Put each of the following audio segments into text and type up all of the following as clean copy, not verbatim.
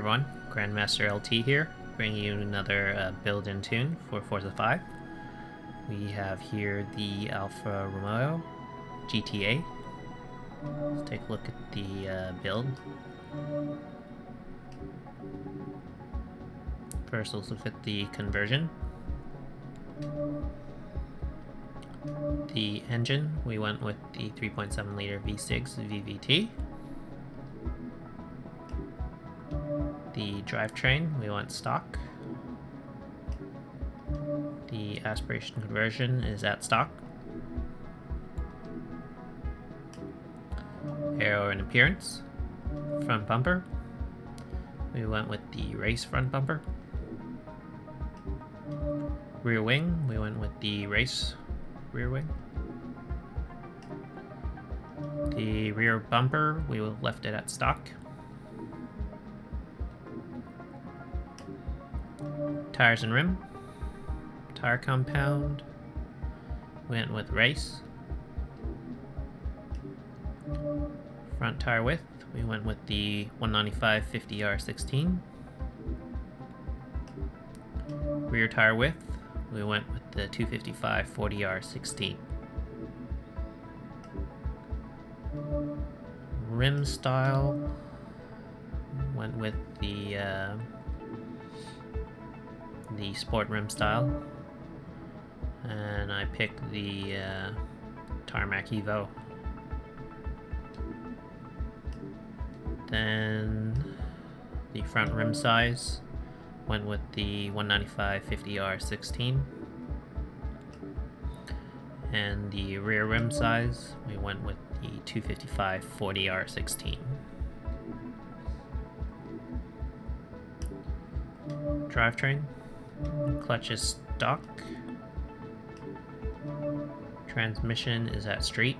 everyone, Grandmaster LT here, bringing you another build-in tune for Forza 5. We have here the Alfa Romeo GTA. Let's take a look at the build. First, let's look at the conversion. The engine, we went with the 3.7 liter V6 VVT. The drivetrain, we went stock. The aspiration conversion is at stock. Aero and appearance, front bumper, we went with the race front bumper. Rear wing, we went with the race rear wing. The rear bumper, we left it at stock. Tires and rim, tire compound, went with race. Front tire width, we went with the 195/50R16. Rear tire width, we went with the 255/40R16. Rim style, went with the sport rim style, and I picked the Tarmac Evo. Then the front rim size, went with the 195/50R16, and the rear rim size, we went with the 255/40R16. Drivetrain, clutch is stock. Transmission is at street.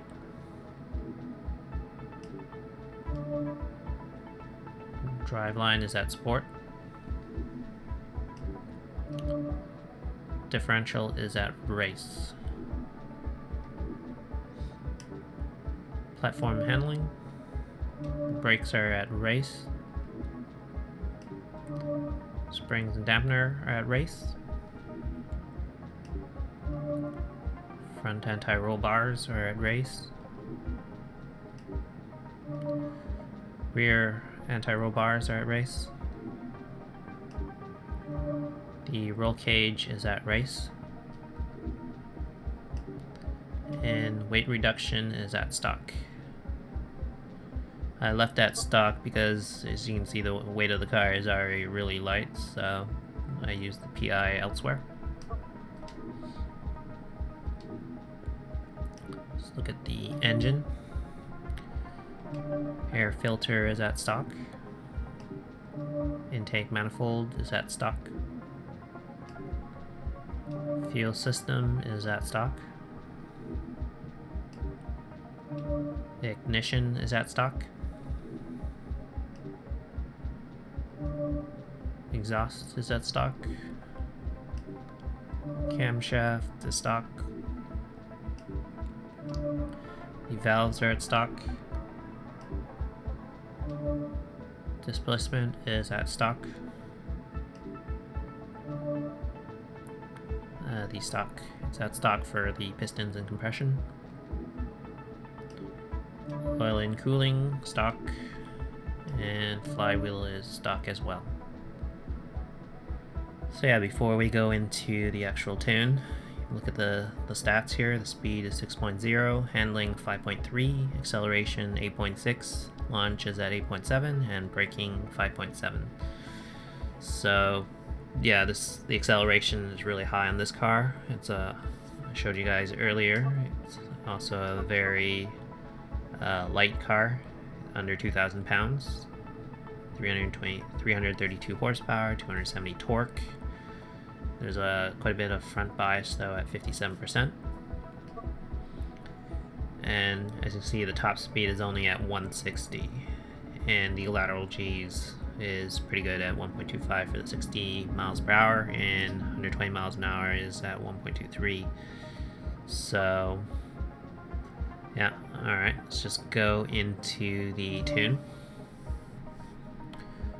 Driveline is at sport. Differential is at race. Platform handling, brakes are at race. Springs and dampener are at race. Front anti-roll bars are at race. Rear anti-roll bars are at race. The roll cage is at race. And weight reduction is at stock. I left that stock because, as you can see, the weight of the car is already really light, so I used the PI elsewhere. Let's look at the engine. Air filter is at stock. Intake manifold is at stock. Fuel system is at stock. Ignition is at stock. Exhaust is at stock. Camshaft is stock. The valves are at stock. Displacement is at stock. It's at stock for the pistons and compression. Oil and cooling, stock. And flywheel is stock as well. So yeah, before we go into the actual tune, look at the stats here. The speed is 6.0, handling 5.3, acceleration 8.6, launch is at 8.7, and braking 5.7. So yeah, the acceleration is really high on this car. It's I showed you guys earlier. It's also a very light car, under 2,000 pounds. 332 horsepower, 270 torque. There's quite a bit of front bias though at 57%. And as you can see, the top speed is only at 160. And the lateral G's is pretty good at 1.25 for the 60 miles per hour, and 120 miles an hour is at 1.23. So yeah, alright, let's just go into the tune.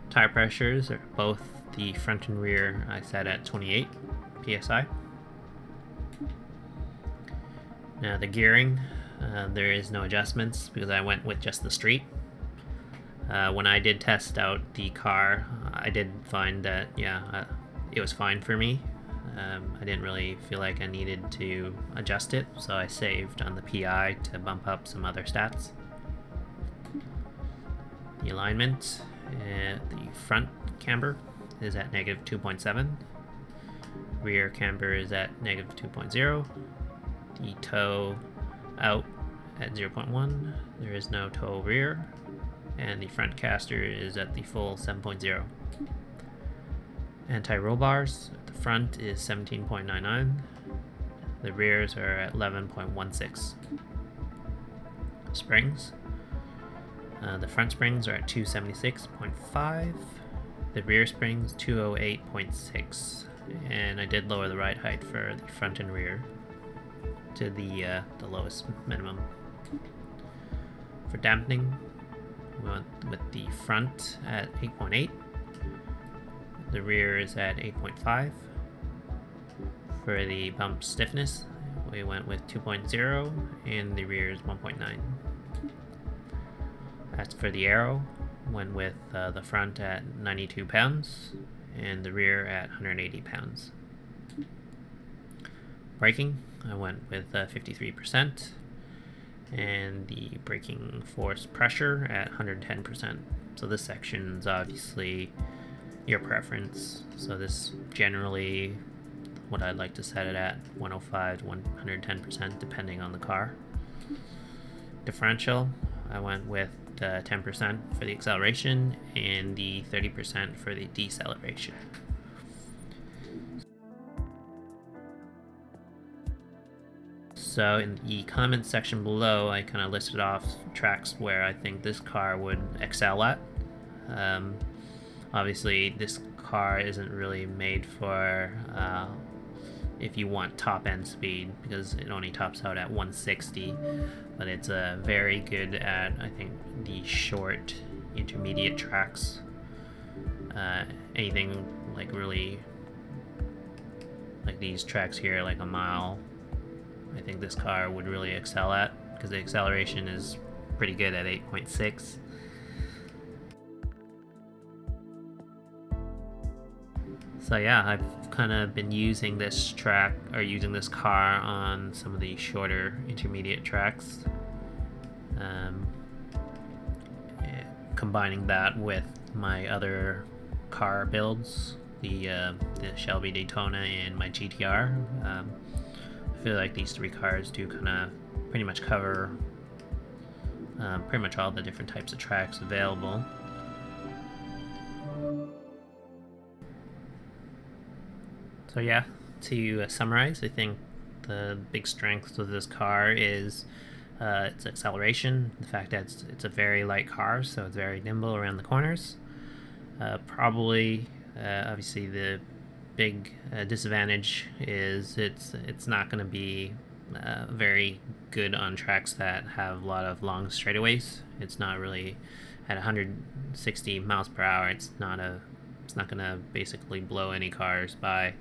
Tire pressures are both the front and rear I set at 28 psi. Now the gearing, there is no adjustments because I went with just the street. When I did test out the car, I did find that, it was fine for me. I didn't really feel like I needed to adjust it, so I saved on the PI to bump up some other stats. The alignment, the front camber is at negative 2.7. Rear camber is at negative 2.0. The toe out at 0.1. There is no toe rear. And the front caster is at the full 7.0. Anti-roll bars at the front is 17.99. The rears are at 11.16. Springs. The front springs are at 276.5. The rear springs 208.6. And I did lower the ride height for the front and rear to the lowest minimum. For dampening, we went with the front at 8.8. The rear is at 8.5. For the bump stiffness, we went with 2.0 and the rear is 1.9. As for the aero, went with the front at 92 pounds and the rear at 180 pounds. Braking, I went with 53%. And the braking force pressure at 110%. So this section's obviously your preference. So this generally what I'd like to set it at 105 to 110% depending on the car. Differential, I went with 10% for the acceleration and the 30% for the deceleration. So in the comments section below, I kind of listed off tracks where I think this car would excel at. Obviously, this car isn't really made for if you want top-end speed, because it only tops out at 160, but it's very good at, I think, the short, intermediate tracks. Anything like really like these tracks here, like a mile, I think this car would really excel at, because the acceleration is pretty good at 8.6. So yeah, I've kind of been using this track, or using this car on some of the shorter intermediate tracks. Combining that with my other car builds, the Shelby Daytona and my GTR. I feel like these three cars do kind of pretty much cover pretty much all the different types of tracks available. So yeah, to summarize, I think the big strengths of this car is its acceleration, the fact that it's a very light car, so it's very nimble around the corners. Obviously the big disadvantage is it's not going to be very good on tracks that have a lot of long straightaways. It's not really at 160 miles per hour. It's not going to basically blow any cars by.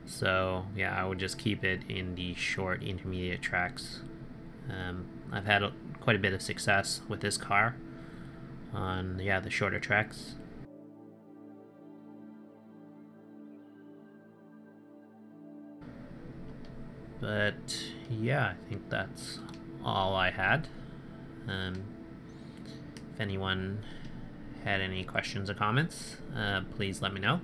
So yeah, I would just keep it in the short intermediate tracks. I've had quite a bit of success with this car on the shorter tracks. But yeah, I think that's all I had. If anyone had any questions or comments, please let me know.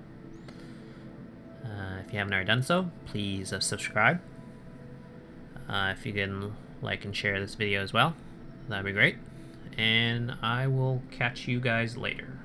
If you haven't already done so, please subscribe. If you can like and share this video as well, that'd be great. And I will catch you guys later.